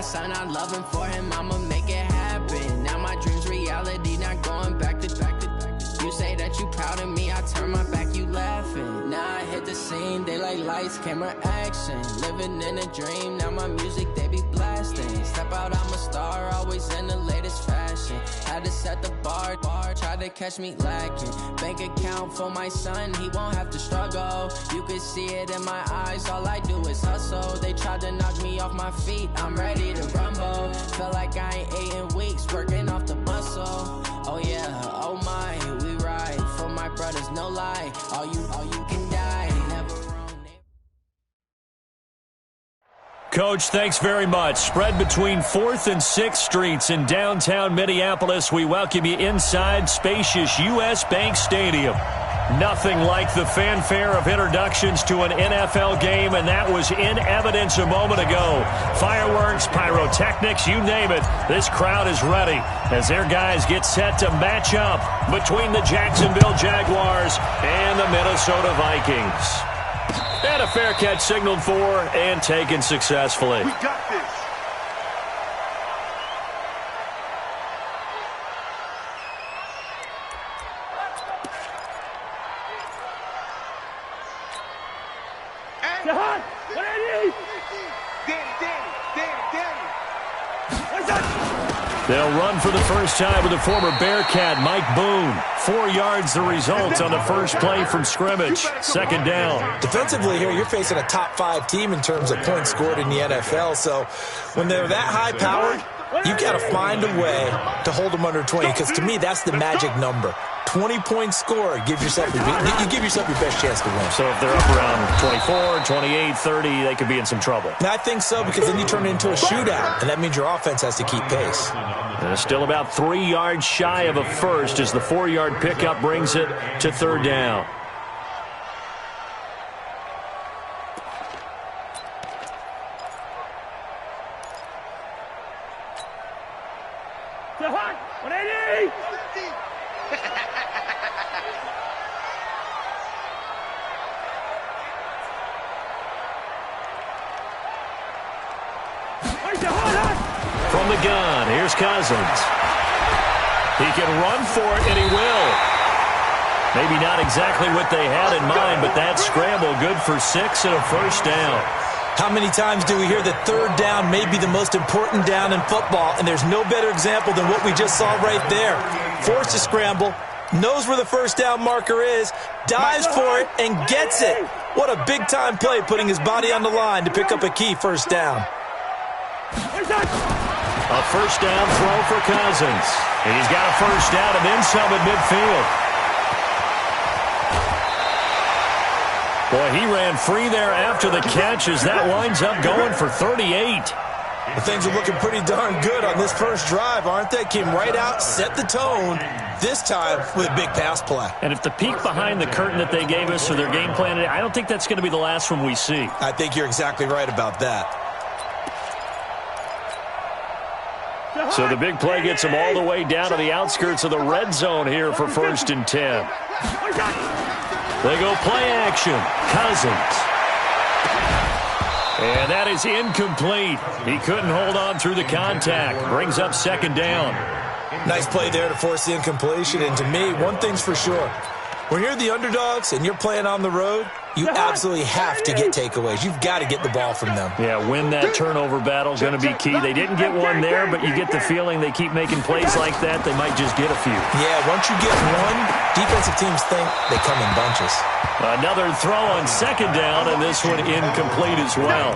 son, I love him for him, I'ma make it happen. Now my dream's reality, not going back to. You say that you proud of me, I turn my back, you laughing. Now I hit the scene, they like lights, camera, action. Living in a dream, now my music, they be blasting. Step out, I'm a star, always in the latest fashion. Had to set the bar, try to catch me lacking. Bank account for my son, he won't have to struggle. You can see it in my eyes, all I do is hustle. They tried to knock me off my feet, I'm ready to rumble. Felt like I ain't ate in weeks, working off the muscle. Oh yeah, oh my, we ride for my brothers, no lie. All you can die, never wrong. Coach, thanks very much. Spread between 4th and 6th Streets in downtown Minneapolis. We welcome you inside spacious U.S. Bank Stadium. Nothing like the fanfare of introductions to an NFL game, and that was in evidence a moment ago. Fireworks, pyrotechnics, you name it. This crowd is ready as their guys get set to match up between the Jacksonville Jaguars and the Minnesota Vikings. And a fair catch signaled for and taken successfully. We got this. They'll run for the first time with the former Bearcat, Mike Boone. 4 yards the result on the first play from scrimmage. Second down. Defensively here, you're facing a top 5 team in terms of points scored in the NFL. So when they're that high-powered, you've got to find a way to hold them under 20, because to me, that's the magic number. 20 points scored, you give yourself your best chance to win. So if they're up around 24, 28, 30, they could be in some trouble. I think so, because then you turn it into a shootout, and that means your offense has to keep pace. Still about 3 yards shy of a first as the 4-yard pickup brings it to third down. From the gun, here's Cousins. He can run for it, and he will. Maybe not exactly what they had in mind, but that scramble good for 6 and a first down. How many times do we hear that third down may be the most important down in football, and there's no better example than what we just saw right there. Forced to scramble, knows where the first down marker is, dives for it, and gets it. What a big-time play, putting his body on the line to pick up a key first down. A first down throw for Cousins. And he's got a first down and then some at midfield. Boy, he ran free there after the catch as that winds up going for 38. Well, things are looking pretty darn good on this first drive, aren't they? Came right out, set the tone, this time with a big pass play. And if the peek behind the curtain that they gave us or their game plan, I don't think that's going to be the last one we see. I think you're exactly right about that. So the big play gets them all the way down to the outskirts of the red zone here for 1st and 10. They go play action. Cousins. And that is incomplete. He couldn't hold on through the contact. Brings up second down. Nice play there to force the incompletion. And to me, one thing's for sure. When you're the underdogs and you're playing on the road, you absolutely have to get takeaways. You've got to get the ball from them. Yeah, win that turnover battle is going to be key. They didn't get one there, but you get the feeling they keep making plays like that, they might just get a few. Yeah, once you get one, defensive teams think they come in bunches. Another throw on second down, and this one incomplete as well.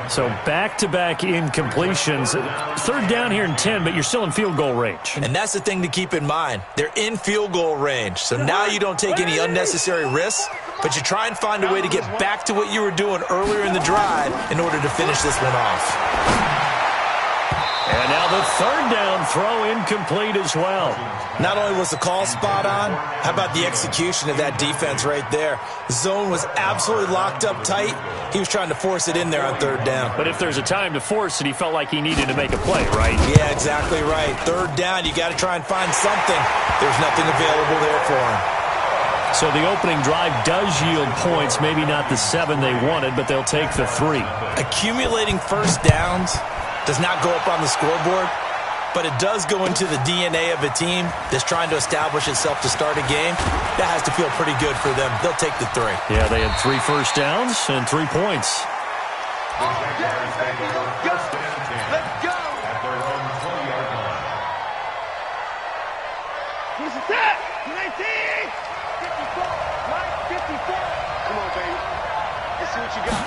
So back-to-back incompletions. Third down here in 10, but you're still in field goal range. And that's the thing to keep in mind. They're in field goal range. So now you don't take any unnecessary risks, but you try and find a way to get back to what you were doing earlier in the drive in order to finish this one off. And now the third down throw incomplete as well. Not only was the call spot on, how about the execution of that defense right there? Zone was absolutely locked up tight. He was trying to force it in there on third down. But if there's a time to force it, he felt like he needed to make a play, right? Yeah, exactly right. Third down, you got to try and find something. There's nothing available there for him. So the opening drive does yield points, maybe not the 7 they wanted, but they'll take the 3. Accumulating first downs does not go up on the scoreboard, but it does go into the DNA of a team that's trying to establish itself to start a game. That has to feel pretty good for them. They'll take the 3. Yeah, they had 3 first downs and 3 points. Let's go! At their own 20-yard line. Who's the set? 19! 54! Come on, baby. Let's see what you got.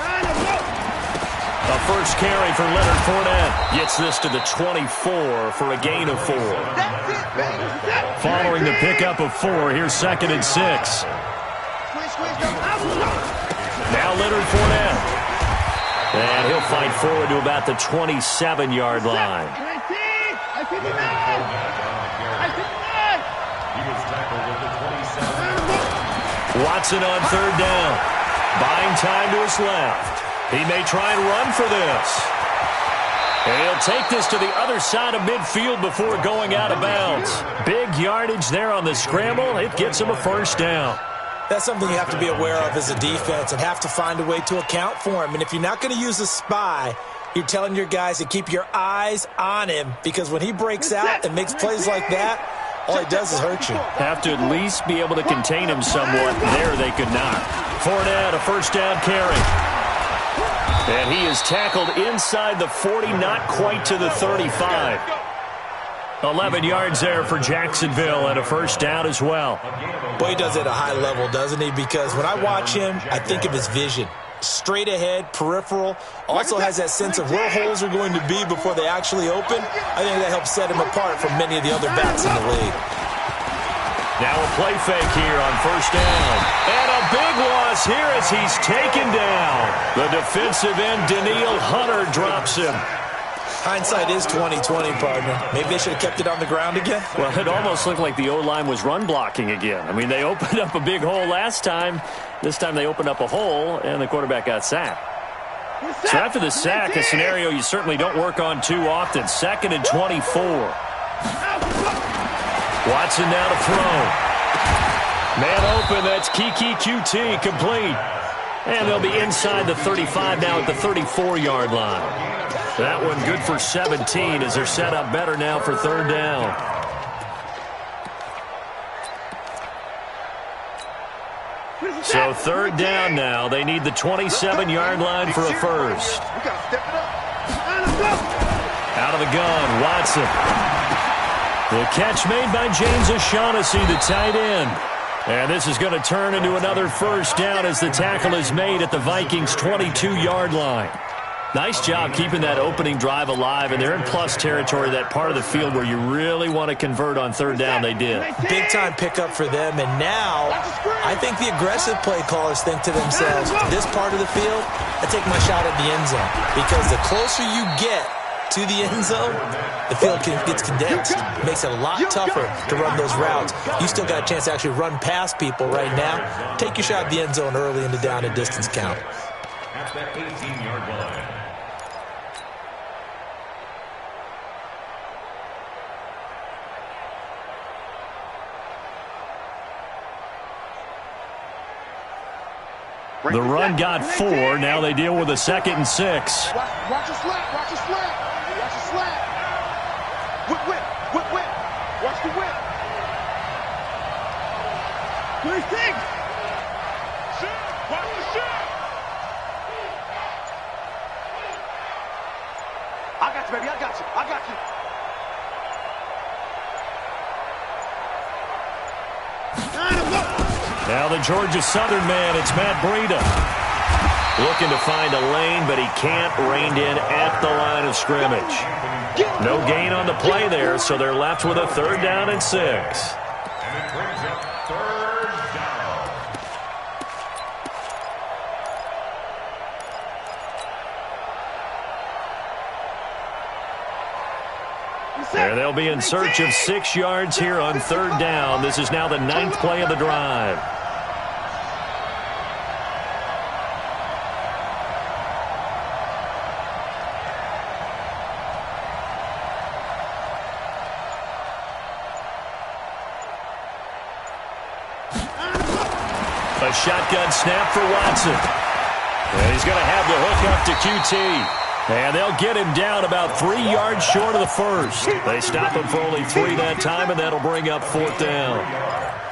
A first carry for Leonard Fournette. Gets this to the 24 for a gain of 4. That's it, baby. Following the pickup of 4, here's 2nd and 6. Now Leonard Fournette. And he'll fight forward to about the 27-yard line. Watson on 3rd down. Buying time to his left. He may try and run for this. And he'll take this to the other side of midfield before going out of bounds. Big yardage there on the scramble. It gets him a first down. That's something you have to be aware of as a defense and have to find a way to account for him. And if you're not going to use a spy, you're telling your guys to keep your eyes on him, because when he breaks out and makes plays like that, all he does is hurt you. Have to at least be able to contain him somewhat. There they could not. Fournette, a first down carry. And he is tackled inside the 40, not quite to the 35. 11 yards there for Jacksonville and a first down as well. Boy, he does it at a high level, doesn't he? Because when I watch him, I think of his vision. Straight ahead, peripheral, also has that sense of where holes are going to be before they actually open. I think that helps set him apart from many of the other backs in the league. Now a play fake here on first down. And a big loss here as he's taken down. The defensive end, Daniil Hunter, drops him. Hindsight is 20/20, partner. Maybe they should have kept it on the ground again. Well, it almost looked like the O-line was run blocking again. I mean, they opened up a big hole last time. This time they opened up a hole, and the quarterback got sacked. So after the sack, a scenario you certainly don't work on too often. 2nd and 24. Watson now to throw. Man open, that's Kiki QT, complete. And they'll be inside the 35 now at the 34-yard line. That one good for 17 as they're set up better now for 3rd down. So 3rd down now. They need the 27-yard line for a first. Out of the gun, Watson. The catch made by James O'Shaughnessy, the tight end. And this is going to turn into another first down as the tackle is made at the Vikings' 22-yard line. Nice job keeping that opening drive alive, and they're in plus territory, that part of the field where you really want to convert on 3rd down. They did. Big-time pickup for them, and now I think the aggressive play callers think to themselves, this part of the field, I take my shot at the end zone, because the closer you get to the end zone, the field gets condensed. It makes it a lot tougher to run those routes. You still got a chance to actually run past people right now. Take your shot at the end zone early in the down and distance count. At the 18-yard line. The run got 4. Now they deal with a 2nd and 6. Watch your slap. Watch your slap. Watch your slap. Whip. Watch the whip. 26. Watch the shot. I got you, baby. I got you. Now the Georgia Southern man, it's Matt Breida. Looking to find a lane, but he can't, reined in at the line of scrimmage. No gain on the play there, so they're left with a 3rd down and 6. And it brings up 3rd down. There they'll be in search of 6 yards here on 3rd down. This is now the 9th play of the drive. A shotgun snap for Watson. And he's going to have the hook up to QT. And they'll get him down about 3 yards short of the first. They stop him for only 3 that time, and that'll bring up 4th down.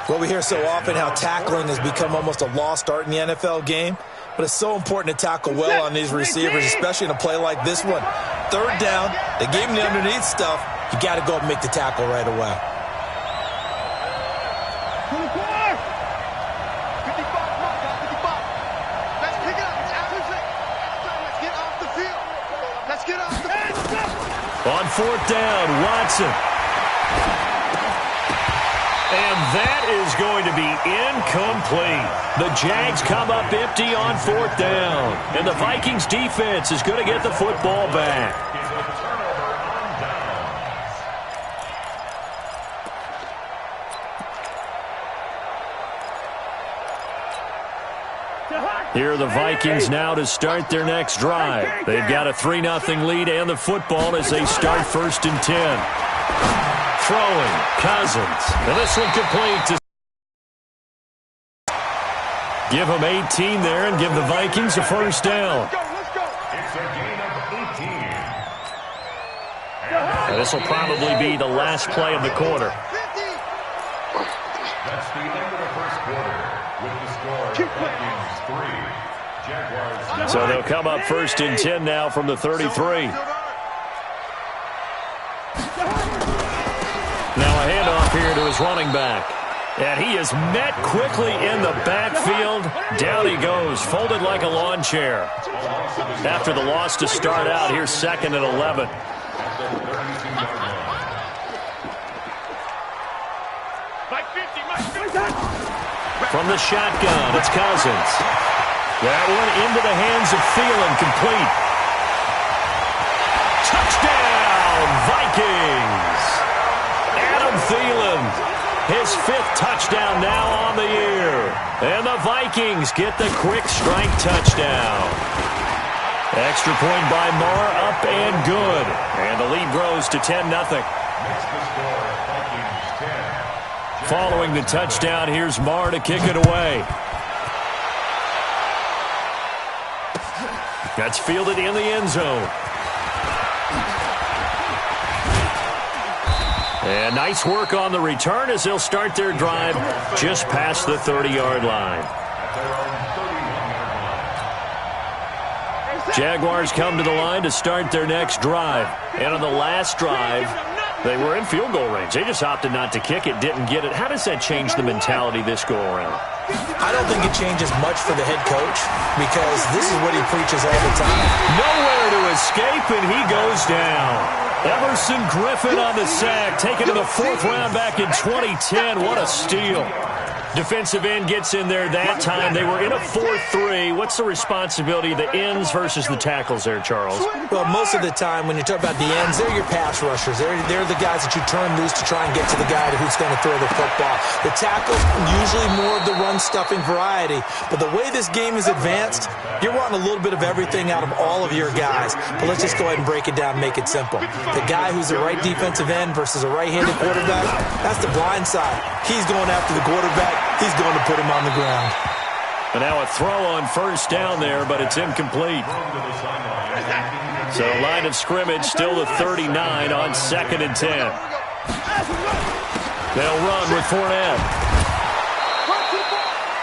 Well, we hear so often how tackling has become almost a lost art in the NFL game. But it's so important to tackle well on these receivers, especially in a play like this one. 3rd down, they gave him the underneath stuff. You got to go and make the tackle right away. 54. 55. Let's pick it up. It's after the Let's get off the field. Let's get off the field. On 4th down, Watson. And that is going to be incomplete. The Jags come up empty on 4th down. And the Vikings defense is going to get the football back. Here are the Vikings now to start their next drive. They've got a 3-0 lead and the football as they start 1st and 10. Throwing, Cousins. And this one complete to give him 18 there and give the Vikings a 1st down. Let's go. It's a gain of 18. And this will probably be the last play of the quarter. That's the end of the first quarter with the score Vikings 3, Jaguars. So they'll come up 1st and 10 now from the 33. Now a handoff here to his running back. And he is met quickly in the backfield. Down he goes, folded like a lawn chair. After the loss to start out, here's 2nd and 11. From the shotgun, it's Cousins. That one into the hands of Thielen, complete. Touchdown, Vikings! Adam Thielen, his 5th touchdown now on the year. And the Vikings get the quick strike touchdown. Extra point by Marr, up and good. And the lead grows to 10-0. Following the touchdown, here's Marr to kick it away. That's fielded in the end zone. And nice work on the return as they'll start their drive just past the 30-yard line. Jaguars come to the line to start their next drive. And on the last drive, they were in field goal range. They just opted not to kick it, didn't get it. How does that change the mentality this go-around? I don't think it changes much for the head coach because this is what he preaches all the time. Nowhere to escape, and he goes down. Everson Griffin on the sack, taken to the 4th round back in 2010. What a steal. Defensive end gets in there that time. They were in a 4-3. What's the responsibility of the ends versus the tackles there, Charles? Well, most of the time when you talk about the ends, they're your pass rushers. They're the guys that you turn loose to try and get to the guy who's going to throw the football. The tackles, usually more of the run-stuffing variety. But the way this game is advanced, you're wanting a little bit of everything out of all of your guys. But let's just go ahead and break it down and make it simple. The guy who's the right defensive end versus a right-handed quarterback, that's the blind side. He's going after the quarterback. He's going to put him on the ground. And now a throw on 1st down there, but it's incomplete. So line of scrimmage still the 39 on 2nd and 10. They'll run with Fournette.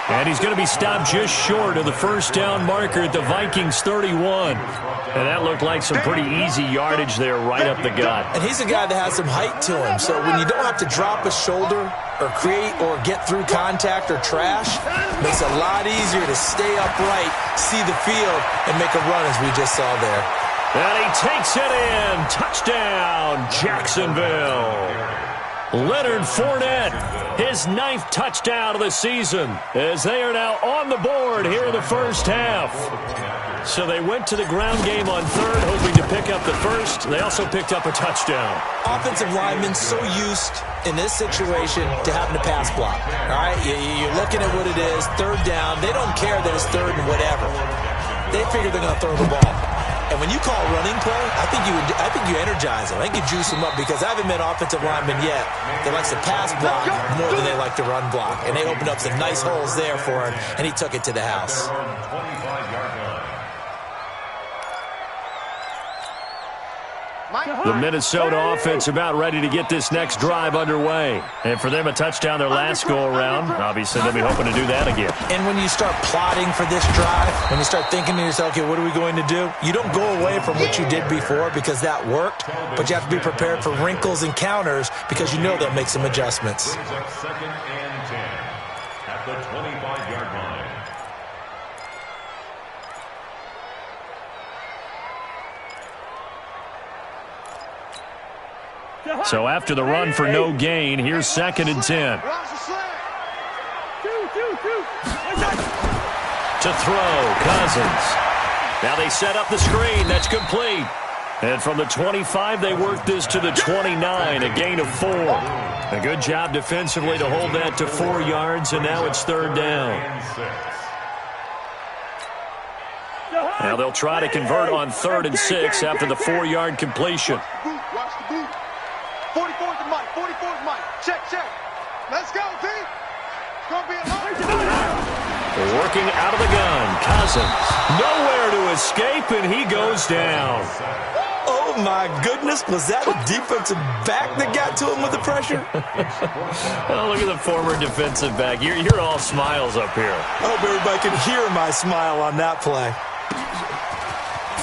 And he's going to be stopped just short of the 1st down marker at the Vikings 31. And that looked like some pretty easy yardage there right up the gut. And he's a guy that has some height to him. So when you don't have to drop a shoulder or create or get through contact or trash, it makes it a lot easier to stay upright, see the field, and make a run as we just saw there. And he takes it in. Touchdown, Jacksonville. Leonard Fournette, his 9th touchdown of the season, as they are now on the board here in the first half. So they went to the ground game on 3rd, hoping to pick up the 1st. They also picked up a touchdown. Offensive linemen so used in this situation to having to pass block. All right, you're looking at what it is, 3rd down. They don't care that it's 3rd and whatever. They figure they're going to throw the ball. And when you call a running play, I think you energize them. I think you juice them up because I haven't met offensive linemen yet that likes to pass block more than they like to run block. And they opened up some nice holes there for him, and he took it to the house. The Minnesota offense about ready to get this next drive underway. And for them, a touchdown their last go-around. Obviously, they'll be hoping to do that again. And when you start plotting for this drive, when you start thinking to yourself, okay, what are we going to do? You don't go away from what you did before because that worked, but you have to be prepared for wrinkles and counters because you know they'll make some adjustments. Brings up 2nd and 10 at the 25-yard line. So after the run for no gain, here's 2nd and 10. To throw, Cousins. Now they set up the screen. That's complete. And from the 25, they work this to the 29, a gain of 4. A good job defensively to hold that to 4 yards, and now it's 3rd down. Now they'll try to convert on 3rd and 6 after the 4-yard completion. Watch the boot. 44's the mic. 44's mic. Check. Let's go, P. It's going to be a long. Working out of the gun, Cousins. Nowhere to escape, and he goes down. Oh, my goodness. Was that a defensive back that got to him with the pressure? Oh, look at the former defensive back. You're all smiles up here. I hope everybody can hear my smile on that play.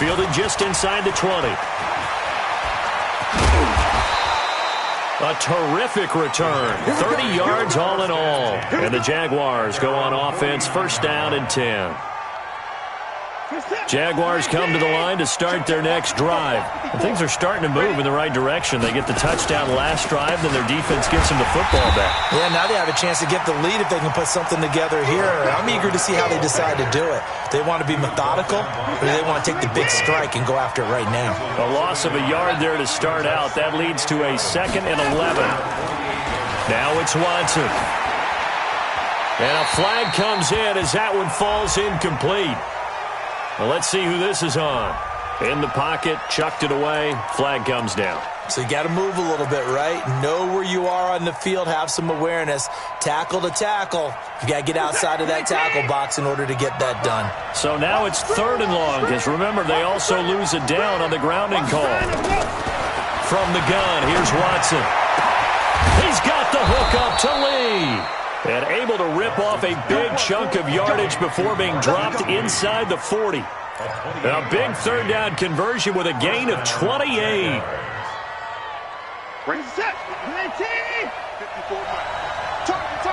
Fielded just inside the 20. A terrific return. 30 yards all in all. And the Jaguars go on offense, 1st down and 10. Jaguars come to the line to start their next drive. And things are starting to move in the right direction. They get the touchdown last drive, then their defense gets them the football back. Yeah, now they have a chance to get the lead if they can put something together here. I'm eager to see how they decide to do it. They want to be methodical, or do they want to take the big strike and go after it right now? A loss of a yard there to start out. That leads to a 2nd and 11. Now it's Watson. And a flag comes in as that one falls incomplete. Well, let's see who this is on. In the pocket, chucked it away, flag comes down. So you got to move a little bit, right? Know where you are on the field, have some awareness. Tackle to tackle. You got to get outside of that tackle box in order to get that done. So now it's 3rd and long, because remember, they also lose it down on the grounding call. From the gun, here's Watson. He's got the hook up to Lee. And able to rip off a big chunk of yardage before being dropped inside the 40. A big 3rd down conversion with a gain of 28. Reset. 54. Target.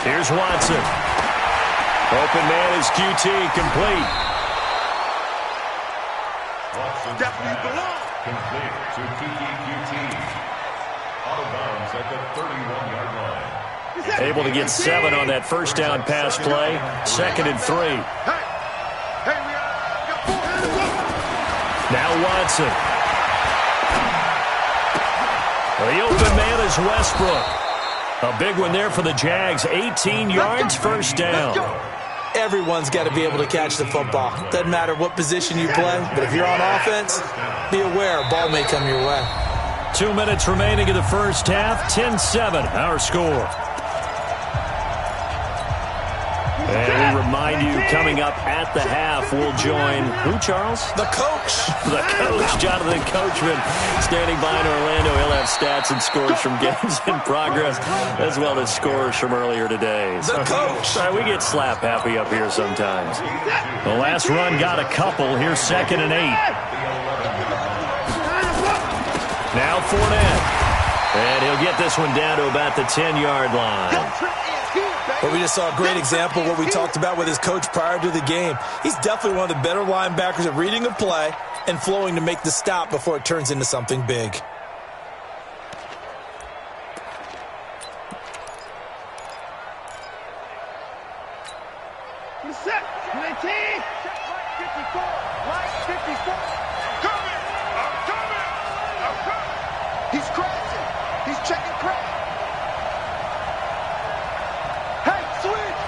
Here's Watson. Open man is QT, complete. Watson Definitely belong. complete to QT. Out of bounds at the 31-yard line. Able to get 7 on that 1st down pass play. 2nd and 3. Hey, we got 4 hands up. Now Watson. The open man is Westbrook. A big one there for the Jags. 18 yards, 1st down. Everyone's got to be able to catch the football. Doesn't matter what position you play, but if you're on offense, be aware a ball may come your way. 2 minutes remaining in the 1st half. 10-7, our score. And we remind you, coming up at the half, we'll join who, Charles? The coach. The coach, Jonathan Coachman, standing by in Orlando. He'll have stats and scores from games in progress, as well as scores from earlier today. The coach. Sorry, we get slap happy up here sometimes. The last run got a couple. Here's 2nd and 8. Now Fournette. And he'll get this one down to about the 10-yard line. But we just saw a great example of what we talked about with his coach prior to the game. He's definitely one of the better linebackers at reading a play and flowing to make the stop before it turns into something big. Set. 19. 54. Line 54. I'm coming. He's crashing. He's checking crack. Hey, switch.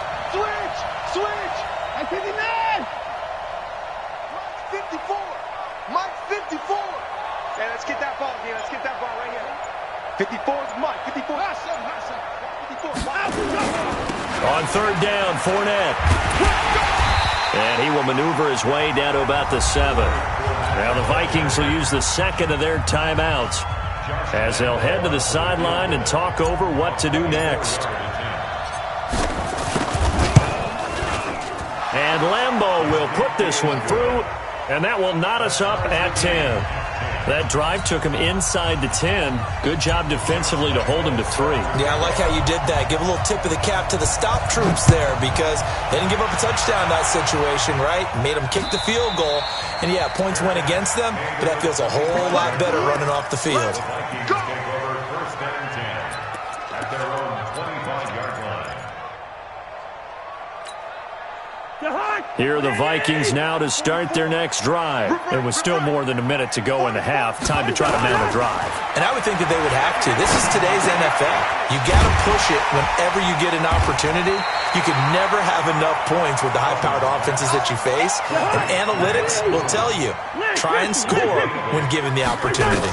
At 59. Mike's 54. Hey, let's get that ball here. Let's get that ball right here. 54 is Mike. 54. 54. On 3rd down, Fournette. And he will maneuver his way down to about the 7. Now the Vikings will use the second of their timeouts as they'll head to the sideline and talk over what to do next. And Lambeau will put this one through, and that will knot us up at 10. That drive took him inside the 10. Good job defensively to hold him to 3. Yeah, I like how you did that. Give a little tip of the cap to the stop troops there because they didn't give up a touchdown in that situation, right? Made them kick the field goal. And, yeah, points went against them, but that feels a whole lot better running off the field. Go! First and 10 at their own 25-yard line. Here are the Vikings now to start their next drive. It was still more than a minute to go in the half. Time to try to mount a drive. And I would think that they would have to. This is today's NFL. You got to push it whenever you get an opportunity. You can never have enough points with the high-powered offenses that you face. And analytics will tell you, try and score when given the opportunity.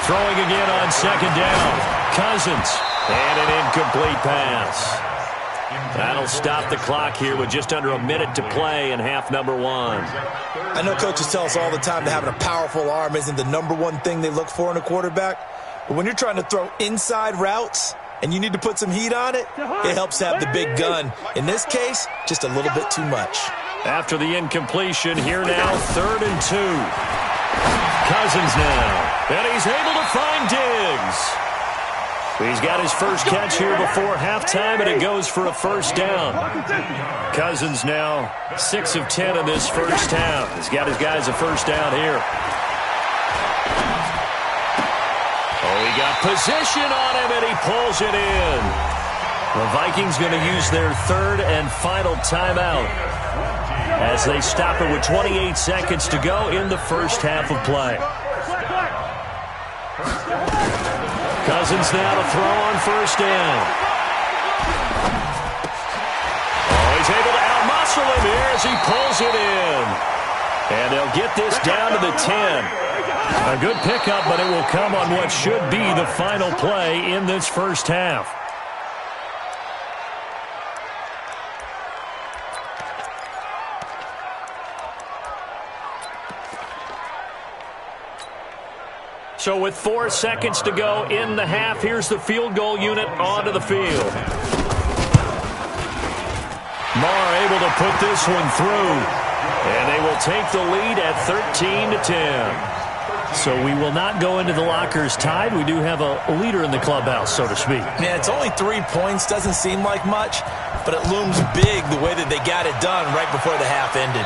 Throwing again on second down. Cousins. And an incomplete pass. That'll stop the clock here with just under a minute to play in half number 1. I know coaches tell us all the time that having a powerful arm isn't the number one thing they look for in a quarterback. But when you're trying to throw inside routes and you need to put some heat on it, it helps to have the big gun. In this case, just a little bit too much. After the incompletion, here now, 3rd and 2. Cousins now. And he's able to find Diggs. He's got his first catch here before halftime, and it goes for a first down. Cousins now 6 of 10 in this first half. He's got his guys a first down here. Oh, he got position on him, and he pulls it in. The Vikings going to use their 3rd and final timeout as they stop it with 28 seconds to go in the first half of play. Cousins now to throw on first down. Oh, he's able to outmuscle him here as he pulls it in. And they'll get this down to the 10. A good pickup, but it will come on what should be the final play in this first half. So with 4 seconds to go in the half, here's the field goal unit onto the field. Marr able to put this one through. And they will take the lead at 13-10. So we will not go into the lockers tied. We do have a leader in the clubhouse, so to speak. Yeah, it's only 3 points. Doesn't seem like much, but it looms big the way that they got it done right before the half ended.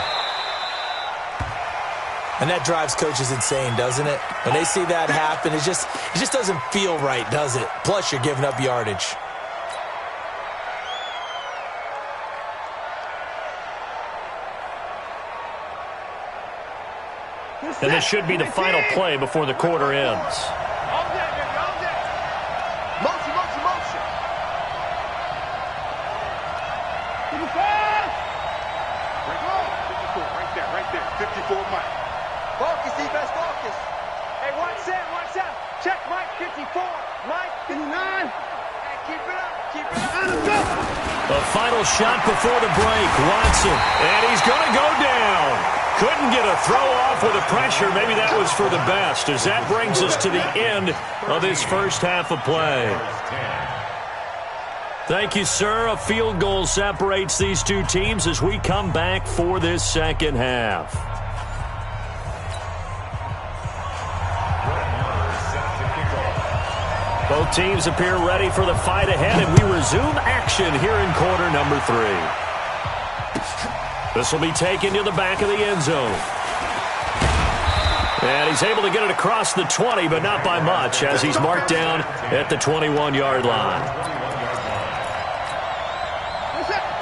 And that drives coaches insane, doesn't it? When they see that happen, it just doesn't feel right, does it? Plus, you're giving up yardage. And this should be the final play before the quarter ends. All day, baby, all day. Motion, motion, motion. Give me 5. Right there, right there. 54, Mike. Focus, defense, focus. Hey, watch that. Check Mike, 54. Mike, 59. Hey, keep it up, keep it up. Let him go. The final shot before the break. Watson. And he's going to go down. Couldn't get a throw off with the pressure. Maybe that was for the best, as that brings us to the end of this first half of play. Thank you, sir. A field goal separates these two teams as we come back for this second half. Both teams appear ready for the fight ahead, and we resume action here in quarter number 3. This will be taken to the back of the end zone. And he's able to get it across the 20, but not by much, as he's marked down at the 21-yard line.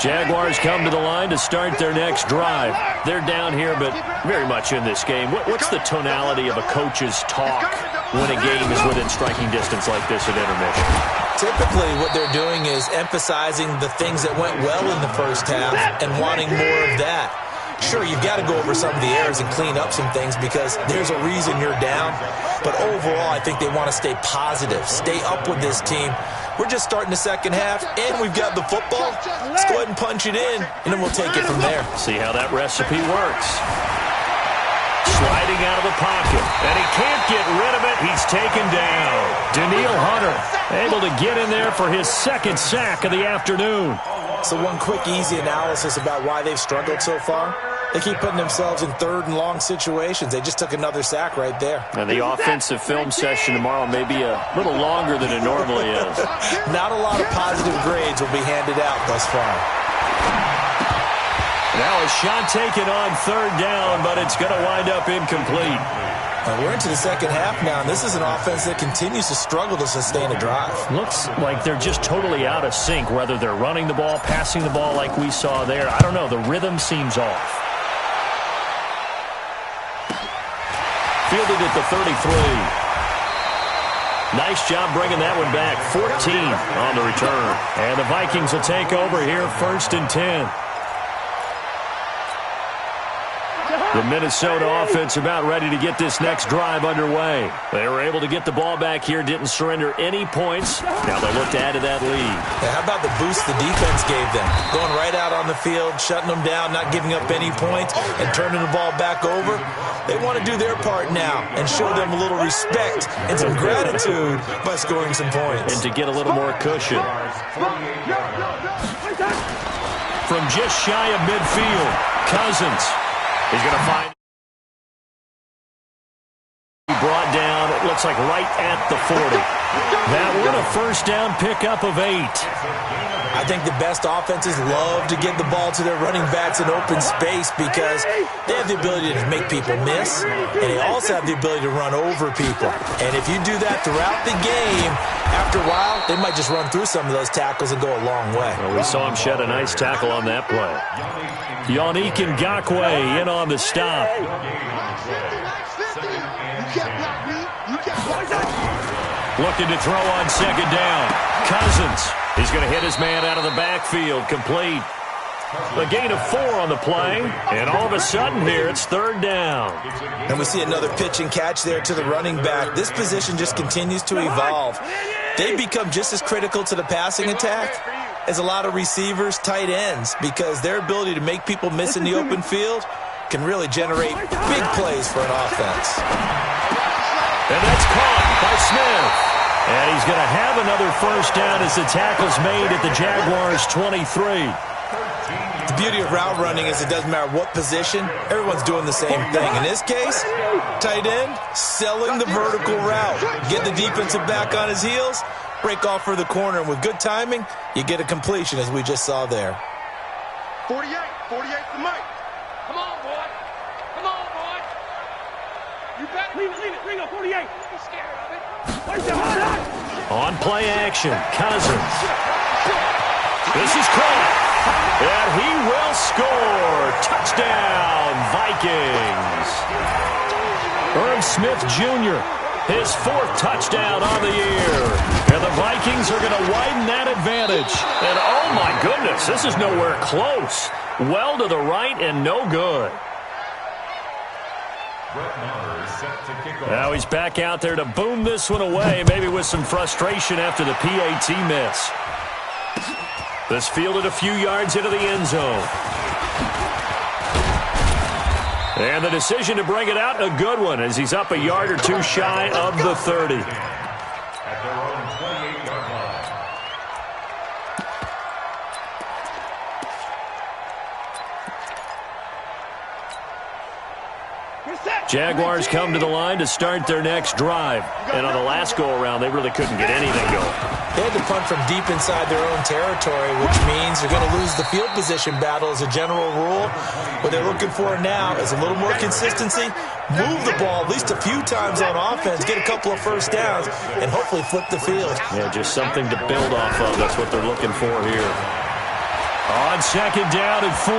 Jaguars come to the line to start their next drive. They're down here, but very much in this game. What's the tonality of a coach's talk when a game is within striking distance like this at intermission? Typically, what they're doing is emphasizing the things that went well in the first half and wanting more of that. Sure, you've got to go over some of the errors and clean up some things because there's a reason you're down. But overall, I think they want to stay positive, stay up with this team, We're just starting the second half, and we've got the football. Let's go ahead and punch it in, and then we'll take it from there. See how that recipe works. Sliding out of the pocket, and he can't get rid of it. He's taken down. Danielle Hunter able to get in there for his second sack of the afternoon. So one quick, easy analysis about why they've struggled so far. They keep putting themselves in third and long situations. They just took another sack right there. And the offensive film session tomorrow may be a little longer than it normally is. Not a lot of positive grades will be handed out thus far. Now a shot taken on third down, but it's going to wind up incomplete. We're into the second half now, and this is an offense that continues to struggle to sustain a drive. Looks like they're just totally out of sync, whether they're running the ball, passing the ball like we saw there. I don't know. The rhythm seems off. Fielded at the 33. Nice job bringing that one back. 14 on the return. And the Vikings will take over here, 1st and 10. The Minnesota offense about ready to get this next drive underway. They were able to get the ball back here, didn't surrender any points. Now they look to add to that lead. Yeah, how about the boost the defense gave them? Going right out on the field, shutting them down, not giving up any points, and turning the ball back over. They want to do their part now and show them a little respect and some gratitude by scoring some points. And to get a little more cushion. From just shy of midfield, Cousins. He's going to find brought down, it looks like right at the 40. That one a first down pickup of 8. I think the best offenses love to get the ball to their running backs in open space because they have the ability to make people miss, and they also have the ability to run over people. And if you do that throughout the game, after a while, they might just run through some of those tackles and go a long way. Well, we saw him shed a nice tackle on that play. Yannick Ngakoue in on the stop. Looking to throw on second down. Cousins. He's going to hit his man out of the backfield. Complete. A gain of 4 on the play. And all of a sudden here, it's third down. And we see another pitch and catch there to the running back. This position just continues to evolve. They become just as critical to the passing attack as a lot of receivers, tight ends, because their ability to make people miss in the open field can really generate big plays for an offense. And that's caught by Smith. And he's going to have another first down as the tackle's made at the Jaguars' 23. The beauty of route running is it doesn't matter what position, everyone's doing the same thing. In this case, tight end, selling the vertical route. Get the defensive back on his heels, break off for the corner, and with good timing, you get a completion as we just saw there. 48 to Mike. Come on, boy. Come on, boy. You better leave it. Bring up 48. Don't be scared of it. On play action, Cousins. This is caught. And he will score. Touchdown, Vikings. Irv Smith Jr., his 4th touchdown on the year. And the Vikings are going to widen that advantage. And oh my goodness, this is nowhere close. Well to the right and no good. Now he's back out there to boom this one away, maybe with some frustration after the PAT miss. This fielded a few yards into the end zone. And the decision to bring it out, a good one, as he's up a yard or 2 shy of the 30. At their own 28-yard line. Jaguars come to the line to start their next drive. And on the last go-around, they really couldn't get anything going. They had to punt from deep inside their own territory, which means they're going to lose the field position battle as a general rule. What they're looking for now is a little more consistency, move the ball at least a few times on offense, get a couple of first downs, and hopefully flip the field. Yeah, just something to build off of. That's what they're looking for here. On second down and 4,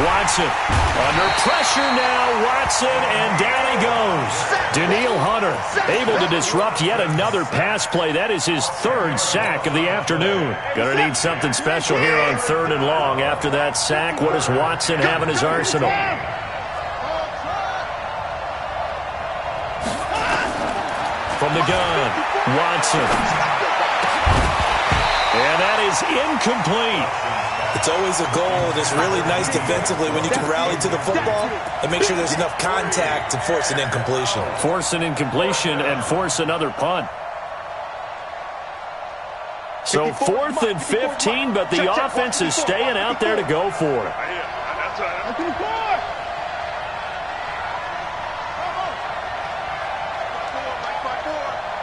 Watson under pressure now. Watson, and down he goes. Danielle Hunter able to disrupt yet another pass play. That is his 3rd sack of the afternoon. Going to need something special here on 3rd and long. After that sack, what does Watson have in his arsenal? From the gun, Watson. And that is incomplete. It's always a goal, and it's really nice defensively when you can rally to the football and make sure there's enough contact to force an incompletion. Force an incompletion and force another punt. So 4th and 15, but the offense is staying out there to go for it. That's right.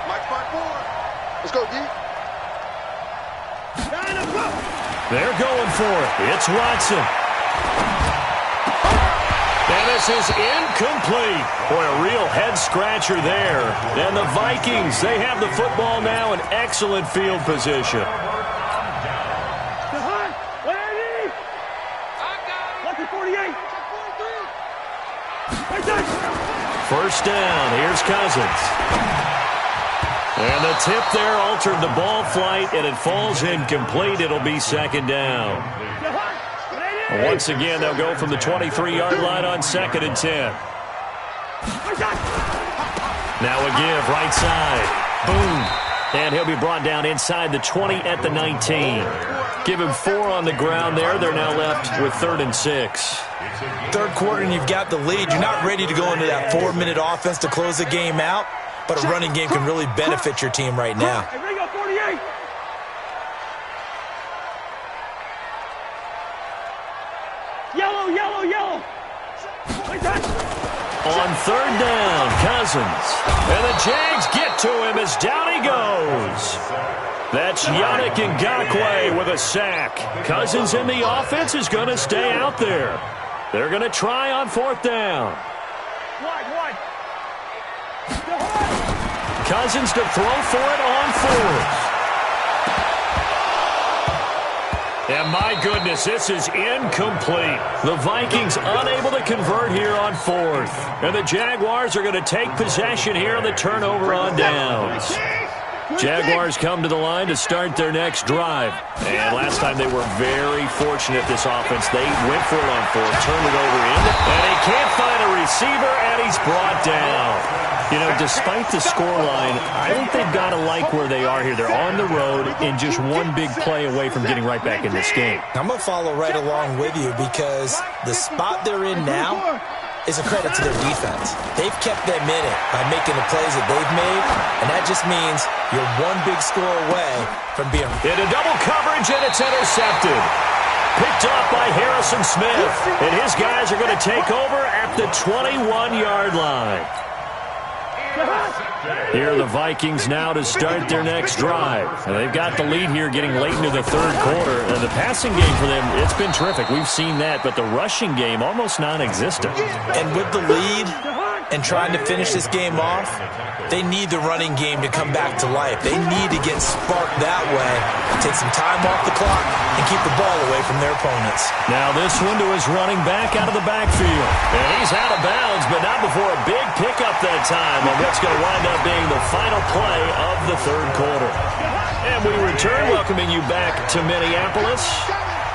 Mike 5-4. Let's go, D. They're going for it. It's Watson. And this is incomplete. Boy, a real head-scratcher there. And the Vikings, they have the football now in excellent field position. First down. Here's Cousins. And the tip there altered the ball flight, and it falls incomplete. It'll be 2nd down. Once again, they'll go from the 23-yard line on 2nd and 10. Now a give, right side. Boom. And he'll be brought down inside the 20 at the 19. Give him 4 on the ground there. They're now left with 3rd and 6. Third quarter, and you've got the lead. You're not ready to go into that 4-minute offense to close the game out. But a running game can really benefit your team right now. Yellow. On 3rd down, Cousins. And the Jags get to him as down he goes. That's Yannick Ngakoue with a sack. Cousins in the offense is going to stay out there. They're going to try on 4th down. Wide. Cousins to throw for it on 4th. And my goodness, this is incomplete. The Vikings unable to convert here on 4th. And the Jaguars are going to take possession here on the turnover on downs. Jaguars come to the line to start their next drive. And last time they were very fortunate, this offense. They went for it on 4th, turned it over in. And he can't find a receiver, and he's brought down. You know, despite the scoreline, I think they've got to like where they are here. They're on the road and just one big play away from getting right back in this game. I'm going to follow right along with you because the spot they're in now is a credit to their defense. They've kept them in it by making the plays that they've made, and that just means you're one big score away from being into double coverage, and it's intercepted. Picked off by Harrison Smith, and his guys are going to take over at the 21-yard line. Here are the Vikings now to start their next drive. And they've got the lead here getting late into the 3rd quarter. And the passing game for them, it's been terrific. We've seen that, but the rushing game almost non-existent. And with the lead and trying to finish this game off, they need the running game to come back to life. They need to get sparked that way, take some time off the clock, and keep the ball away from their opponents. Now this one to his running back out of the backfield. And he's out of bounds, but not before a big pickup that time on what's going to wind up being the final play of the 3rd quarter. And we return, welcoming you back to Minneapolis.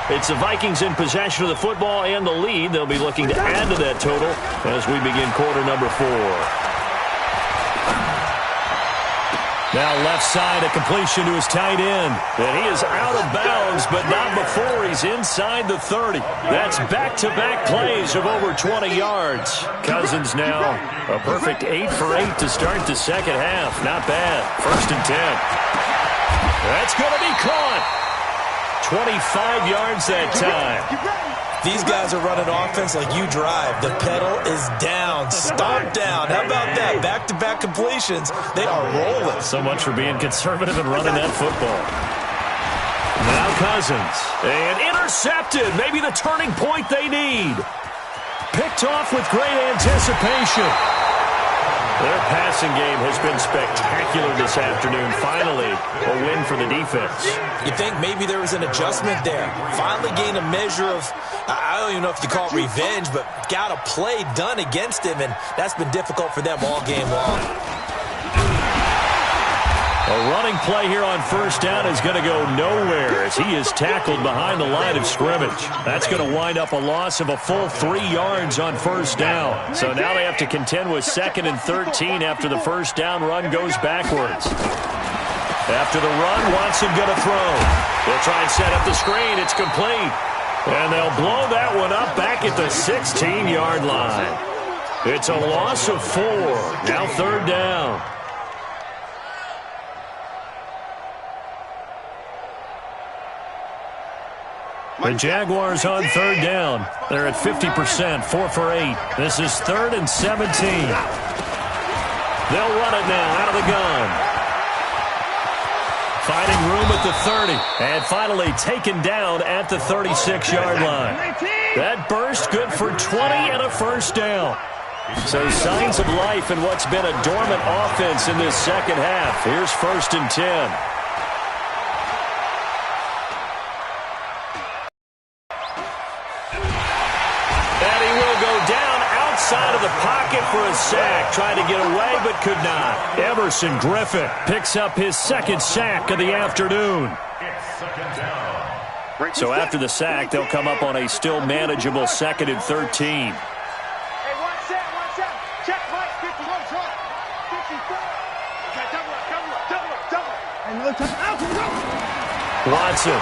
It's the Vikings in possession of the football and the lead. They'll be looking to add to that total as we begin quarter number 4. Now left side, a completion to his tight end. And he is out of bounds, but not before he's inside the 30. That's back-to-back plays of over 20 yards. Cousins now a perfect 8 for 8 to start the second half. Not bad. 1st and 10. That's going to be caught. 25 yards that time. These guys are running offense like you drive. The pedal is down, stomp down. How about that? Back-to-back completions. They are rolling. So much for being conservative and running that football. Now Cousins. And intercepted. Maybe the turning point they need. Picked off with great anticipation. Their passing game has been spectacular this afternoon. Finally, a win for the defense. You think maybe there was an adjustment there. Finally gained a measure of, I don't even know if you call it revenge, but got a play done against him, and that's been difficult for them all game long. A running play here on 1st down is going to go nowhere as he is tackled behind the line of scrimmage. That's going to wind up a loss of a full 3 yards on 1st down. So now they have to contend with 2nd and 13 after the 1st down run goes backwards. After the run, Watson going to throw. They'll try and set up the screen. It's complete. And they'll blow that one up back at the 16-yard line. It's a loss of 4. Now 3rd down. The Jaguars on 3rd down. They're at 50%, 4 for 8. This is 3rd and 17. They'll run it now out of the gun. Finding room at the 30. And finally taken down at the 36-yard line. That burst good for 20 and a 1st down. So signs of life in what's been a dormant offense in this second half. Here's 1st and 10. Side of the pocket for a sack. Tried to get away, but could not. Emerson Griffin picks up his 2nd sack of the afternoon. So after the sack, they'll come up on a still manageable 2nd and 13. Hey, one set. Check, Mike, 51 truck. 54. Okay, double up. Watson.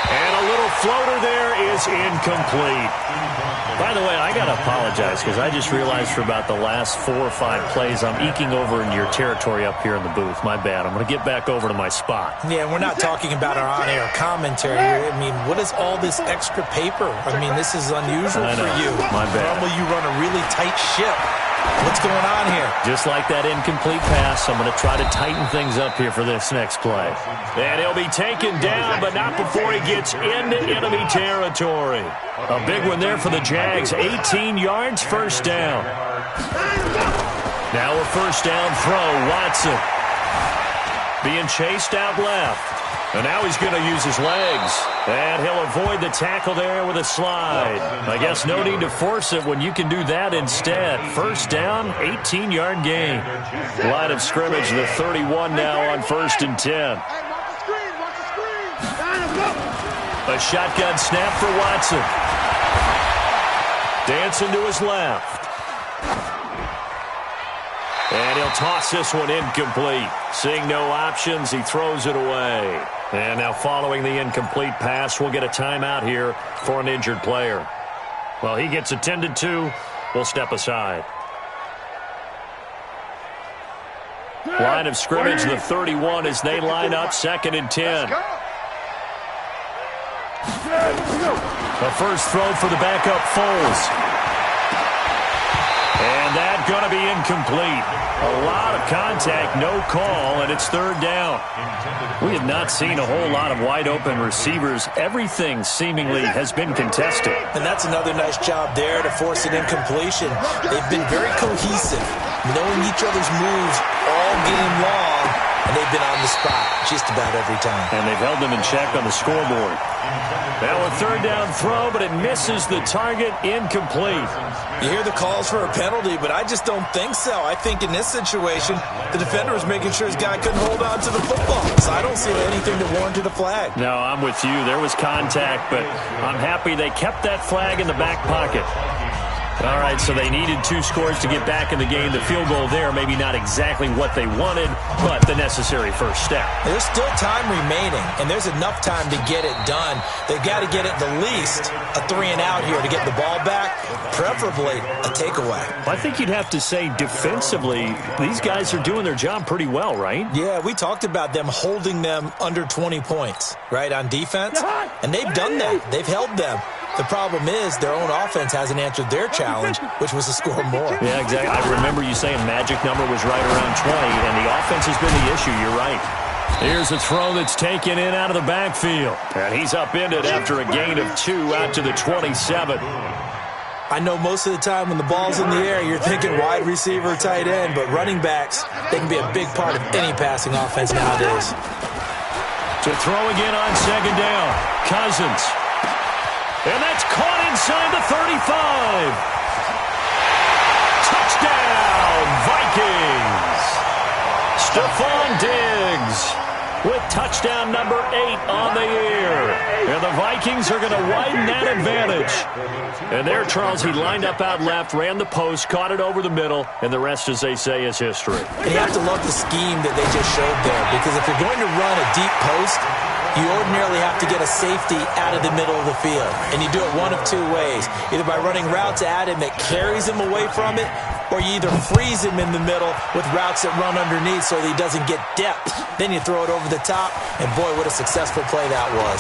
And a little floater there is incomplete. By the way, I got to apologize because I just realized for about the last 4 or 5 plays I'm eking over into your territory up here in the booth. My bad. I'm going to get back over to my spot. Yeah, we're not talking about our on-air commentary here. I mean, what is all this extra paper? I mean, this is unusual for you. My bad. Normally you run a really tight ship. What's going on here? Just like that incomplete pass, I'm going to try to tighten things up here for this next play. And he'll be taken down, but not before he gets into enemy territory. A big one there for the Jags. 18 yards, 1st down. Now a 1st down throw. Watson being chased out left. And now he's going to use his legs. And he'll avoid the tackle there with a slide. I guess no need to force it when you can do that instead. 1st down, 18-yard gain. Line of scrimmage, the 31 now on 1st and 10. A shotgun snap for Watson. Dancing to his left. And he'll toss this one incomplete. Seeing no options, he throws it away. And now following the incomplete pass, we'll get a timeout here for an injured player. Well, he gets attended to. We'll step aside. Line of scrimmage, the 31 as they line up 2nd and 10. The first throw for the backup Foles. And that's going to be incomplete. A lot of contact, no call, and it's 3rd down. We have not seen a whole lot of wide-open receivers. Everything seemingly has been contested. And that's another nice job there to force an incompletion. They've been very cohesive, knowing each other's moves all game long, and they've been on the spot just about every time. And they've held them in check on the scoreboard. Now a 3rd down throw, but it misses the target, incomplete. You hear the calls for a penalty, but I just don't think so. I think in this situation, the defender was making sure his guy couldn't hold on to the football. So I don't see anything that warranted a flag. No, I'm with you. There was contact, but I'm happy they kept that flag in the back pocket. All right, so they needed 2 scores to get back in the game. The field goal there, maybe not exactly what they wanted, but the necessary first step. There's still time remaining, and there's enough time to get it done. They've got to get at the least a 3-and-out here to get the ball back, preferably a takeaway. I think you'd have to say defensively, these guys are doing their job pretty well, right? Yeah, we talked about them holding them under 20 points, right, on defense, and they've done that. They've held them. The problem is their own offense hasn't answered their challenge, which was to score more. Yeah, exactly. I remember you saying magic number was right around 20, and the offense has been the issue. You're right. Here's a throw that's taken in out of the backfield. And he's upended after a gain of 2 out to the 27. I know most of the time when the ball's in the air, you're thinking wide receiver, tight end, but running backs, they can be a big part of any passing offense nowadays. To throw again on 2nd down, Cousins. And that's caught inside the 35. Touchdown, Vikings. Stephon Diggs with touchdown number 8 on the year. And the Vikings are going to widen that advantage. And there, Charles, he lined up out left, ran the post, caught it over the middle, and the rest, as they say, is history. And you have to love the scheme that they just showed there, because if you're going to run a deep post, you ordinarily have to get a safety out of the middle of the field. And you do it one of two ways. Either by running routes at him that carries him away from it, or you either freeze him in the middle with routes that run underneath so that he doesn't get depth. Then you throw it over the top, and boy, what a successful play that was.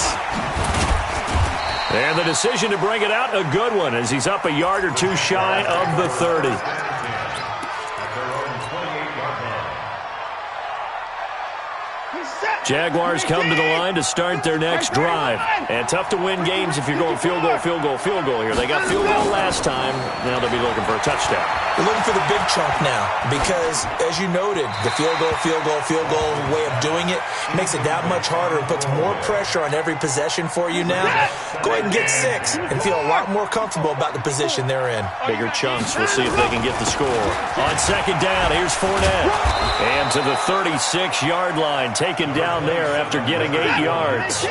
And the decision to bring it out, a good one, as he's up a yard or two shy of the 30. Jaguars come to the line to start their next drive. And tough to win games if you're going field goal, field goal, field goal here. They got field goal last time. Now they'll be looking for a touchdown. They're looking for the big chunk now because, as you noted, the field goal way of doing it makes it that much harder. It puts more pressure on every possession for you now. Go ahead and get 6 and feel a lot more comfortable about the position they're in. Bigger chunks. We'll see if they can get the score. On second down, here's Fournette. And to the 36-yard line, taken down there after getting 8 yards.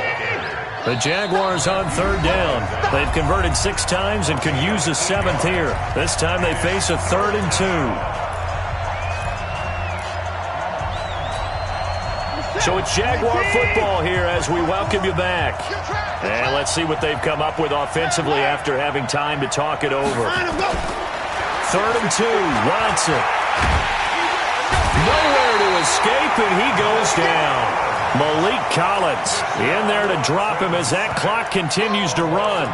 The Jaguars on third down. They've converted 6 times and could use a 7th here. This time they face a 3rd and 2. So it's Jaguar football here as we welcome you back. And let's see what they've come up with offensively after having time to talk it over. 3rd and 2, Watson. Nowhere to escape, and he goes down. Malik Collins in there to drop him as that clock continues to run.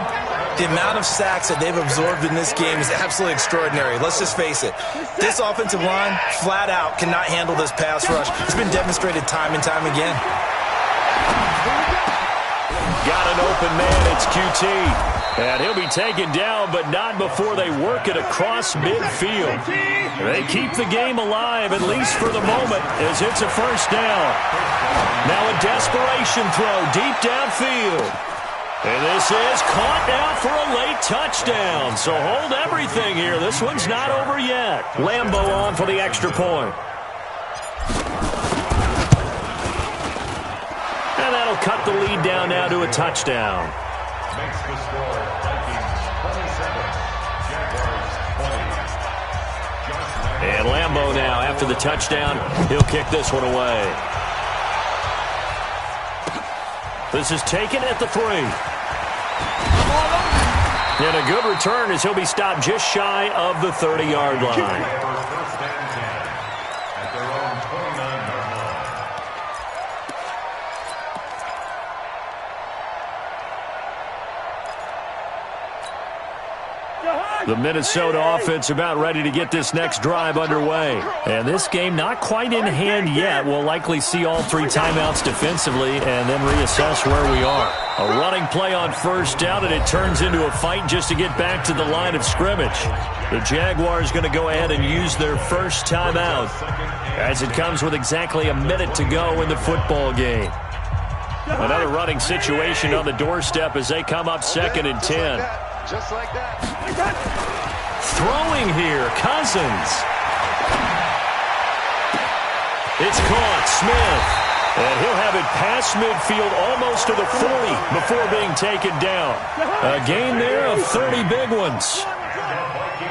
The amount of sacks that they've absorbed in this game is absolutely extraordinary. Let's just face it. This offensive line, flat out, cannot handle this pass rush. It's been demonstrated time and time again. Got an open man. It's QT. And he'll be taken down, but not before they work it across midfield. They keep the game alive, at least for the moment, as it's a first down. Now a desperation throw deep downfield. And this is caught now for a late touchdown. So hold everything here. This one's not over yet. Lambo on for the extra point. And that'll cut the lead down now to a touchdown. Makes the score Vikings 27, Jaguars 20. And Lambo now, after the touchdown, he'll kick this one away. This is taken at the 3. And a good return as he'll be stopped just shy of the 30-yard line. First and 10 at their own 29-yard line. The Minnesota offense about ready to get this next drive underway. And this game not quite in hand yet. We'll likely see all 3 timeouts defensively and then reassess where we are. A running play on first down, and it turns into a fight just to get back to the line of scrimmage. The Jaguars going to go ahead and use their first timeout as it comes with exactly a minute to go in the football game. Another running situation on the doorstep as they come up 2nd and 10. Just like that. Throwing here, Cousins. It's caught, Smith. And he'll have it past midfield almost to the 40 before being taken down. A gain there of 30 big ones.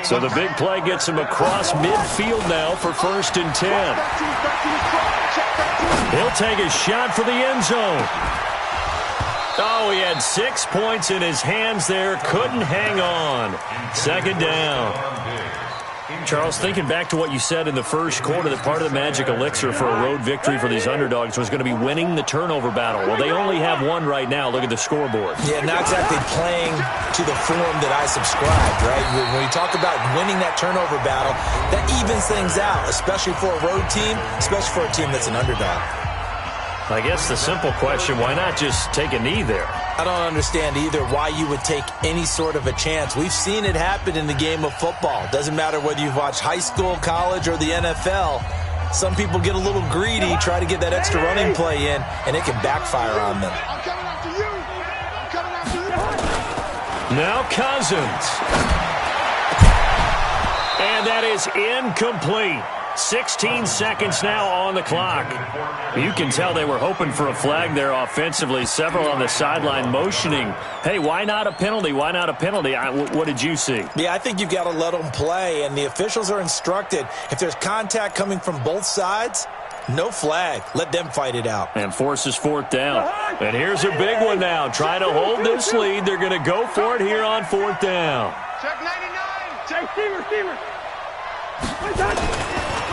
So the big play gets him across midfield now for 1st and 10. He'll take a shot for the end zone. Oh, he had 6 points in his hands there. Couldn't hang on. 2nd down. Charles, thinking back to what you said in the first quarter, that part of the magic elixir for a road victory for these underdogs was going to be winning the turnover battle. Well, they only have one right now. Look at the scoreboard. Yeah, not exactly playing to the form that I subscribed, right? When you talk about winning that turnover battle, that evens things out, especially for a road team, especially for a team that's an underdog. I guess the simple question, why not just take a knee there? I don't understand either why you would take any sort of a chance. We've seen it happen in the game of football. Doesn't matter whether you've watched high school, college, or the NFL. Some people get a little greedy, try to get that extra running play in, and it can backfire on them. I'm coming after you. I'm coming after you. Now Cousins. And that is incomplete. 16 seconds now on the clock. You can tell they were hoping for a flag there offensively. Several on the sideline motioning, hey, why not a penalty? Why not a penalty? What did you see? Yeah, I think you've got to let them play, and the officials are instructed. If there's contact coming from both sides, no flag. Let them fight it out. And forces fourth down. And here's a big one now. Trying to hold this lead. They're going to go for it here on fourth down. Check 99. Check receiver.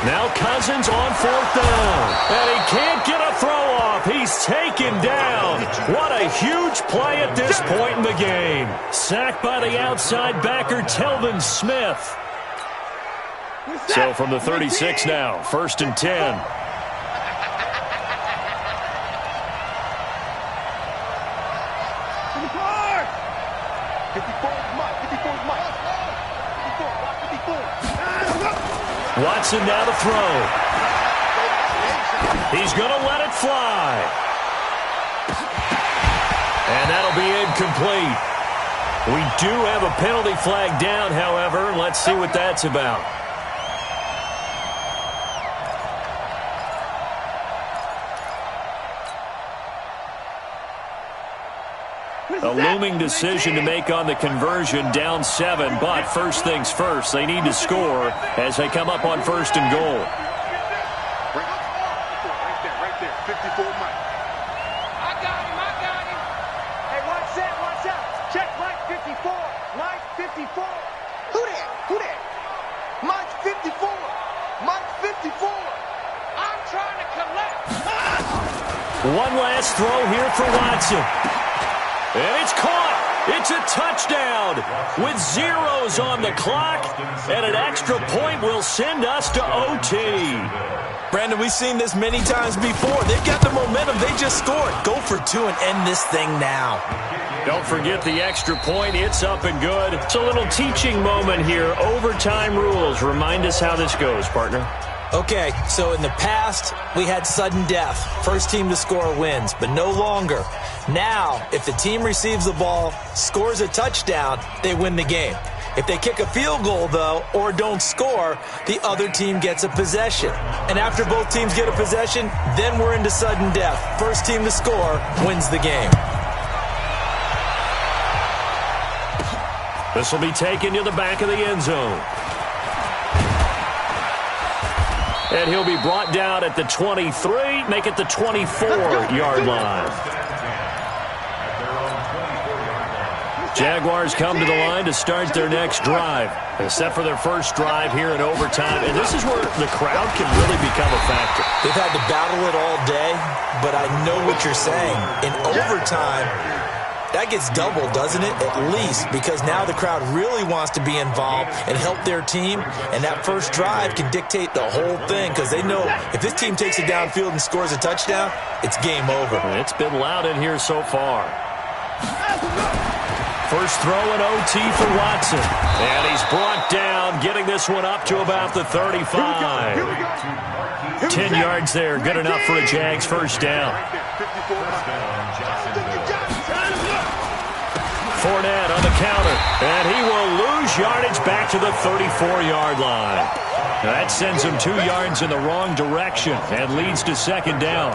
Now Cousins on fourth down. And he can't get a throw off. He's taken down. What a huge play at this point in the game. Sacked by the outside backer, Telvin Smith. So from the 36 now, 1st and 10. Watson now to throw. He's going to let it fly. And that'll be incomplete. We do have a penalty flag down, however. Let's see what that's about. A looming decision to make on the conversion, down 7, but first things first, they need to score as they come up on 1st and goal. Right there, 54 Mike. I got him. Hey, watch out. Check Mike 54. Mike 54. Who that? Mike 54. Mike 54. I'm trying to collect. One last throw here for Watson. And it's caught. It's a touchdown with zeros on the clock. And an extra point will send us to OT. Brandon, we've seen this many times before. They've got the momentum. They just scored. Go for 2 and end this thing now. Don't forget the extra point. It's up and good. It's a little teaching moment here. Overtime rules. Remind us how this goes, partner. Okay, so in the past, we had sudden death. First team to score wins, but no longer. Now, if the team receives the ball, scores a touchdown, they win the game. If they kick a field goal, though, or don't score, the other team gets a possession. And after both teams get a possession, then we're into sudden death. First team to score wins the game. This will be taken to the back of the end zone. And he'll be brought down at the 23, make it the 24-yard line. Jaguars come to the line to start their next drive. Except for their first drive here in overtime. And this is where the crowd can really become a factor. They've had to battle it all day, but I know what you're saying. In overtime, that gets doubled, doesn't it? At least, because now the crowd really wants to be involved and help their team, and that first drive can dictate the whole thing because they know if this team takes it downfield and scores a touchdown, it's game over. It's been loud in here so far. First throw in OT for Watson. And he's brought down, getting this one up to about the 35. 10 yards there, good enough for a Jags first down. Fournette on the counter, and he will lose yardage back to the 34-yard line. That sends him 2 yards in the wrong direction and leads to second down.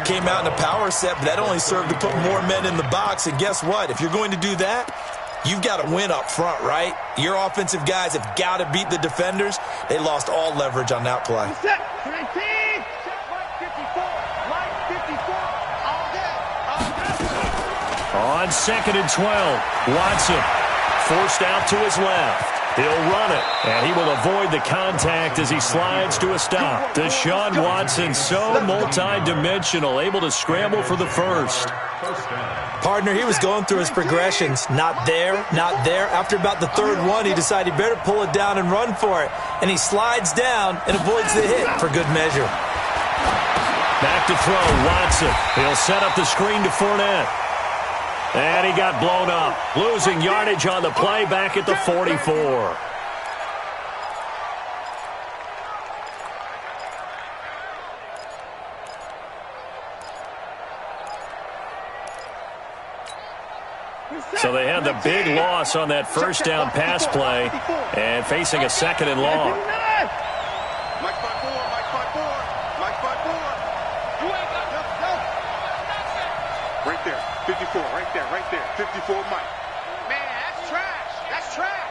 Came out in a power set, but that only served to put more men in the box. And guess what? If you're going to do that, you've got to win up front, right? Your offensive guys have got to beat the defenders. They lost all leverage on that play. On 2nd and 12, Watson forced out to his left. He'll run it, and he will avoid the contact as he slides to a stop. Deshaun Watson, so multi-dimensional, able to scramble for the first. Partner, he was going through his progressions. Not there, not there. After about the third one, he decided he better pull it down and run for it. And he slides down and avoids the hit for good measure. Back to throw, Watson. He'll set up the screen to Fournette. And he got blown up, losing yardage on the play back at the 44. So they had the big loss on that first down pass play and facing a 2nd and long. right there. 54 Mike. Man, that's trash. That's trash.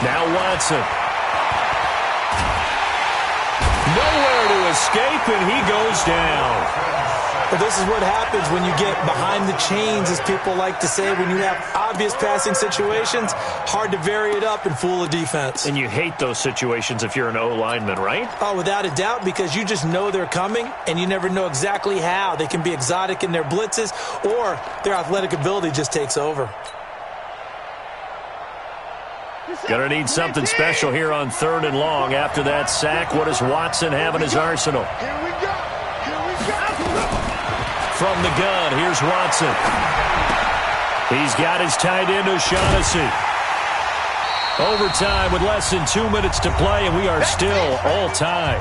Now Watson. Nowhere to escape, and he goes down. But this is what happens when you get behind the chains, as people like to say. When you have obvious passing situations, hard to vary it up and fool a defense. And you hate those situations if you're an O-lineman, right? Oh, without a doubt, because you just know they're coming, and you never know exactly how. They can be exotic in their blitzes, or their athletic ability just takes over. Gonna need something special here on 3rd and long. After that sack, what does Watson have in his arsenal? Here we go. Here we go. From the gun, here's Watson. He's got his tight end O'Shaughnessy. Overtime with less than 2 minutes to play, and we are still all tied.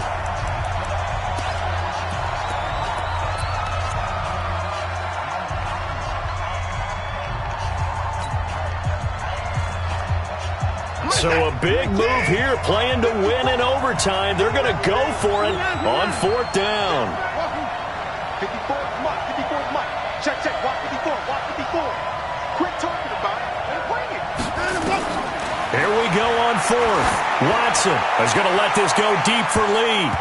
So a big move here, playing to win in overtime. They're going to go for it on 4th down. 54 Mike. 54 Mike. Check, check. Walk 54. Walk 54. Quit talking about it and bring it. Here we go on 4th. Watson is going to let this go deep for Lee.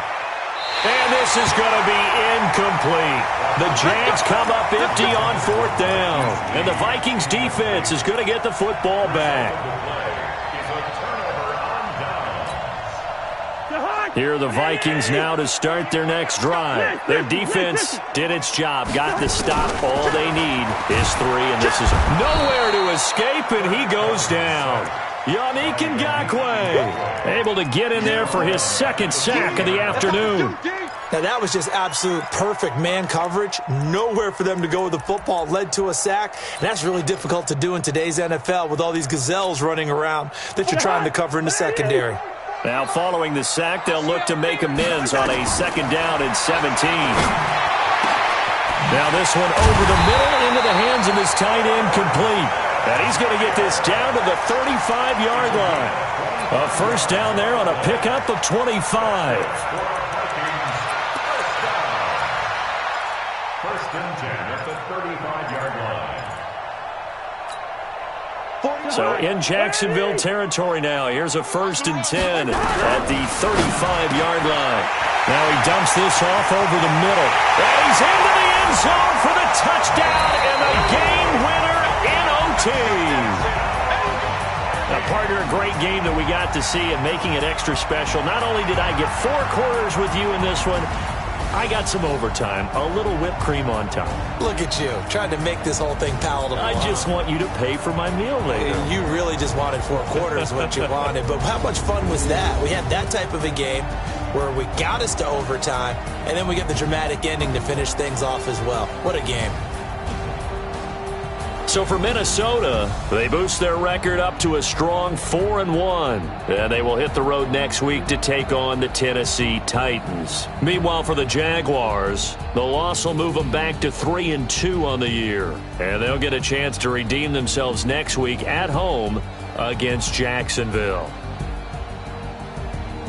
And this is going to be incomplete. The Jags come up empty on 4th down. And the Vikings defense is going to get the football back. Here are the Vikings now to start their next drive. Their defense did its job, got the stop. All they need is 3, and this is nowhere to escape, and he goes down. Yannick Ngakoue able to get in there for his 2nd sack of the afternoon. Now, that was just absolute perfect man coverage. Nowhere for them to go with the football. Led to a sack. And that's really difficult to do in today's NFL with all these gazelles running around that you're trying to cover in the secondary. Now, following the sack, they'll look to make amends on a 2nd down and 17. Now, this one over the middle into the hands of his tight end, complete. And he's going to get this down to the 35-yard line. A 1st down there on a pickup of 25. 1st and 10 at the 35-yard line. So in Jacksonville territory now. Here's a 1st and 10 at the 35-yard line. Now he dumps this off over the middle. And he's into the end zone for the touchdown and the game winner in OT. Now, partner, a great game that we got to see and making it extra special. Not only did I get 4 quarters with you in this one, I got some overtime, a little whipped cream on top. Look at you, trying to make this whole thing palatable. I just want you to pay for my meal later. You really just wanted 4 quarters, what you wanted. But how much fun was that? We had that type of a game where we got us to overtime, and then we get the dramatic ending to finish things off as well. What a game. So for Minnesota, they boost their record up to a strong 4-1. And they will hit the road next week to take on the Tennessee Titans. Meanwhile, for the Jaguars, the loss will move them back to 3-2 on the year. And they'll get a chance to redeem themselves next week at home against Jacksonville.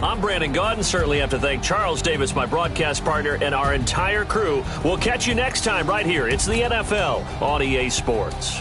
I'm Brandon Gaudin. Certainly have to thank Charles Davis, my broadcast partner, and our entire crew. We'll catch you next time right here. It's the NFL on EA Sports.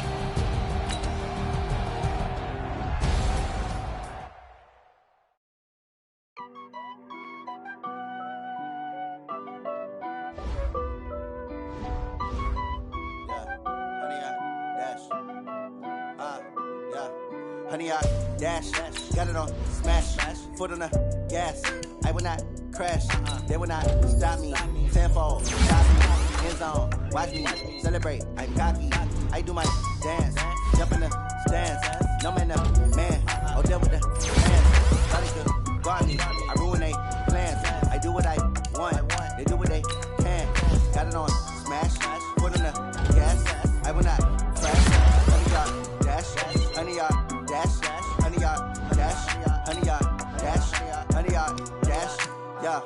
Honey, I dash, got it on smash, foot on the gas. I will not crash, they will not stop me. Tenfold, stop me, end zone, watch me celebrate. I'm cocky, I do my dance, jump in the stands. No man, man, oh deal with the hands. Nobody could guard me, I ruin they plans. I do what I want, they do what they can. Got it on smash, foot on the gas. I will not crash, honey, y'all dash, honey, y'all. Dash, honey, y'all, dash, honey, y'all, dash, honey, y'all, dash, yeah.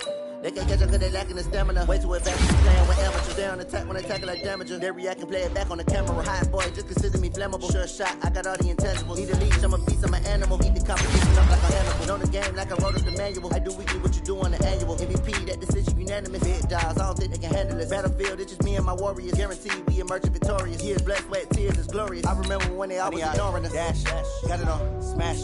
They can't catch up cause they lacking the stamina. Way too advanced, playing with amateurs. Stay on attack when they tackle like damager. They react and play it back on the camera. Hot boy, just consider me flammable. Sure shot, I got all the intangibles. Need a leash, I'm a beast, I'm an animal. Eat the competition up like a animal. Know the game like I wrote up the manual. I do weekly what you do on the annual. MVP, that decision unanimous. Big dogs, I don't think they can handle this. Battlefield, it's just me and my warriors. Guaranteed we emerging victorious. Years, blood, sweat, tears, it's glorious. I remember when they always ignoring us. Dash, got it on, smash,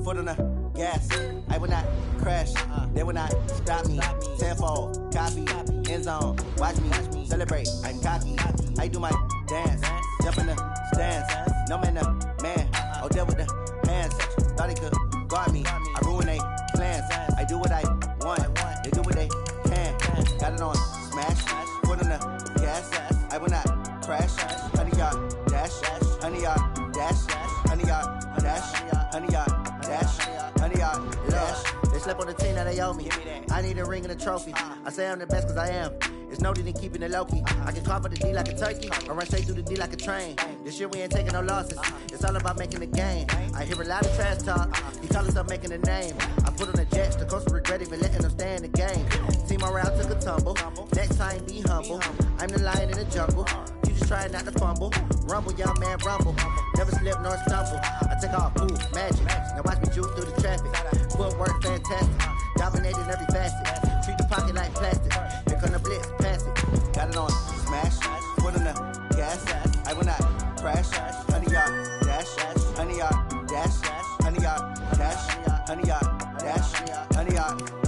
foot on the gas. I will not crash, they will not stop me. Tenfold, copy, end zone, watch me celebrate. I'm cocky, I do my dance, jump in the stands. No man, the man, oh, deal with the hands. Thought he could guard me, I ruin they plans. I do what I want, they do what they can. Got it on, smash, foot on the gas. I will not crash, 100 yard dash, 100 yard dash, 100 yard dash, 100 yard dash, 100 yard dash. They slept on the team that they owe me. I need a ring and a trophy. I say I'm the best cause I am. It's no need in keeping it low-key. I can cover the D like a turkey, or run straight through the D like a train. This year we ain't taking no losses. It's all about making the game. I hear a lot of trash talk. He call himself making a name. I put on the Jets, the coach will regret even letting them stay in the game. Team morale took a tumble. Next time be humble. I'm the lion in the jungle. You just try not to fumble. Rumble, young man, rumble. Never slip nor stumble. I take off, ooh, magic. Now watch me juke through the traffic. Footwork fantastic. Dominating every facet. Treat the pocket like plastic. Here come the blitz, pass it. Got it on, smash. Foot on the gas. I will not crash. 100 yard dash. 100 yard dash. 100 yard dash. 100 yard dash. 100 yard